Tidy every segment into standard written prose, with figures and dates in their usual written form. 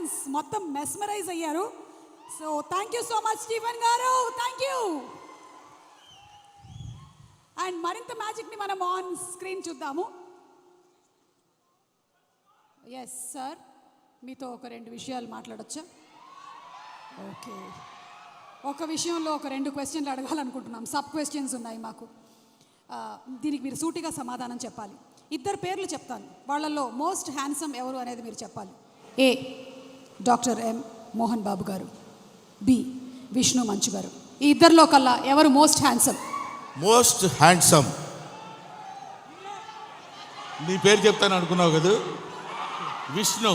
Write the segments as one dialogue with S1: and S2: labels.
S1: Audience మొత్తం mesmerise అయ్యారు. So thank you so much Stephen గారు, థ్యాంక్ యూ. అండ్ మరింత మ్యాజిక్ని మనం ఆన్ స్క్రీన్ చూద్దాము. ఎస్ సార్, మీతో ఒక 2 విషయాలు మాట్లాడొచ్చా? ఓకే, ఒక విషయంలో ఒక 2 క్వశ్చన్లు అడగాలనుకుంటున్నాం. సబ్ క్వశ్చన్స్ ఉన్నాయి మాకు. దీనికి మీరు సూటిగా సమాధానం చెప్పాలి. 2 పేర్లు చెప్తాను, వాళ్ళల్లో మోస్ట్ హ్యాండ్సమ్ ఎవరు అనేది మీరు చెప్పాలి. ఏ డాక్టర్ ఎం మోహన్ బాబు గారు, బి విష్ణు మంచు గారు. ఈ 2లో కల్లా ఎవరు మోస్ట్ హ్యాండ్సమ్?
S2: మోస్ట్ హ్యాండ్సమ్ నీ పేరు చెప్తాను అనుకున్నావు కదా, Vishnu.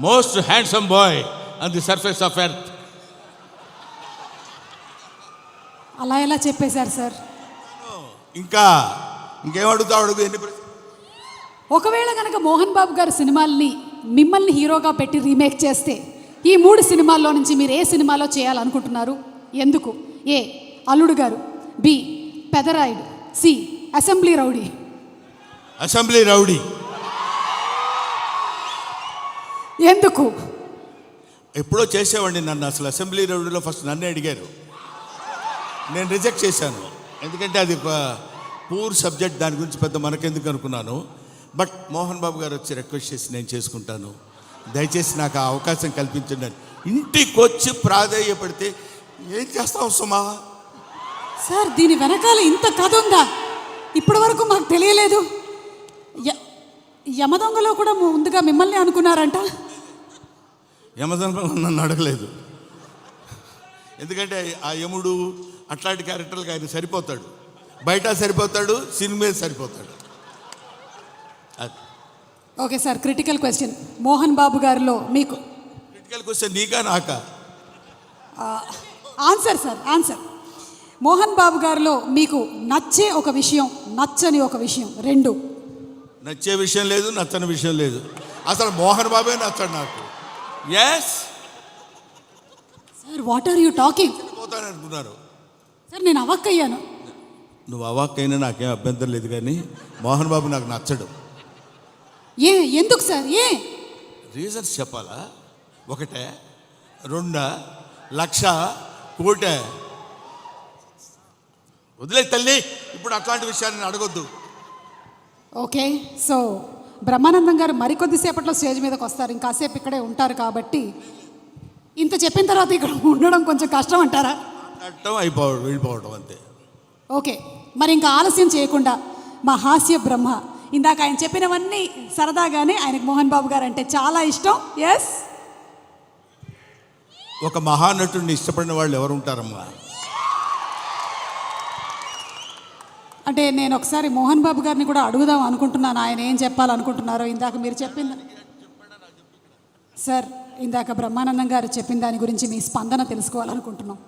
S2: Most handsome boy on the surface of earth.
S1: అలా ఎలా చెప్పేశారు సార్?
S2: ఇంకేం అడుగుతావు అడుగు.
S1: ఒకవేళ కనుక మోహన్ బాబు గారు సినిమాల్ని మిమ్మల్ని హీరోగా పెట్టి రీమేక్ చేస్తే ఈ 3 సినిమాల్లో నుంచి మీరు ఏ సినిమాలో చేయాలనుకుంటున్నారు? ఎందుకు? A Alludu Garu, B Pedarayudu, C Assembly Rowdy.
S2: Assembly Rowdy.
S1: ఎందుకు?
S2: ఎప్పుడో చేసేవాడిని నన్ను. అసలు అసెంబ్లీ రౌడీలో ఫస్ట్ నన్నే అడిగారు, నేను రిజెక్ట్ చేశాను. ఎందుకంటే అది పూర్ సబ్జెక్ట్, దాని గురించి పెద్ద మనకెందుకు అనుకున్నాను. బట్ మోహన్ బాబు గారు వచ్చి రిక్వెస్ట్ చేసి నేను చేసుకుంటాను, దయచేసి నాకు ఆ అవకాశం కల్పించండి. ఇంటికి వచ్చి ప్రాధేయపడితే ఏం చేస్తావు సుమా?
S1: సార్, దీని వెనకాల ఇంత కథ ఉందా? ఇప్పటి వరకు మాకు తెలియలేదు. యమదొంగలో కూడా ముందుగా మిమ్మల్ని అనుకున్నారంట.
S2: యమదొంగ నన్ను అడగలేదు, ఎందుకంటే ఆ యముడు అట్లాంటి క్యారెక్టర్లకు ఆయన సరిపోతాడు. బయట సరిపోతాడు, సినిమా సరిపోతాడు.
S1: Okay sir, critical question. Mohan Babu గారిలో మీకు
S2: క్రిటికల్ క్వశ్చన్ నీకా నాకా?
S1: Answer sir, answer. Mohan Babu గారిలో మీకు నచ్చే ఒక విషయం, నచ్చని ఒక విషయం, 2.
S2: నచ్చే విషయం లేదు, నచ్చని విషయం లేదు. అసలు మోహన్ బాబే నచ్చడు నాకు. Yes
S1: sir, what are you talking?
S2: పోతాననుకున్నారు
S1: సార్, నేను అవాక్కయ్యాను.
S2: నువ్వు అవాక్కైనా నాకేం అభ్యంతరం లేదు, కానీ మోహన్ బాబు నాకు నచ్చడు.
S1: ఎందుకు సార్?
S2: రీజన్స్ చెప్పాలా? 1, 2, 1,00,000, 1,00,00,000. వదిలే తల్లి, ఇప్పుడు అట్లాంటి విషయాన్ని అడగొద్దు.
S1: ఓకే, సో బ్రహ్మానందం గారు మరికొద్దిసేపట్లో స్టేజ్ మీదకి వస్తారు, ఇంకాసేపు ఇక్కడే ఉంటారు. కాబట్టి ఇంత చెప్పిన తర్వాత ఇక్కడ ఉండడం కొంచెం కష్టం అంటారా?
S2: వెళ్ళిపోవడం అంతే.
S1: ఓకే, మరి ఇంకా ఆలస్యం చేయకుండా మా హాస్య బ్రహ్మ, ఇందాక ఆయన చెప్పినవన్నీ సరదాగానే, ఆయనకు మోహన్ బాబు గారు అంటే చాలా ఇష్టం. ఎస్,
S2: ఒక మహానటుడిని ఇష్టపడిన వాళ్ళు ఎవరు ఉంటారమ్మా?
S1: అంటే నేను ఒకసారి మోహన్ బాబు గారిని కూడా అడుగుదాం అనుకుంటున్నాను, ఆయన ఏం చెప్పాలనుకుంటున్నారో. ఇందాక మీరు చెప్పింది సార్, ఇందాక బ్రహ్మానందం గారు చెప్పిన దాని గురించి మీ స్పందన తెలుసుకోవాలనుకుంటున్నాం.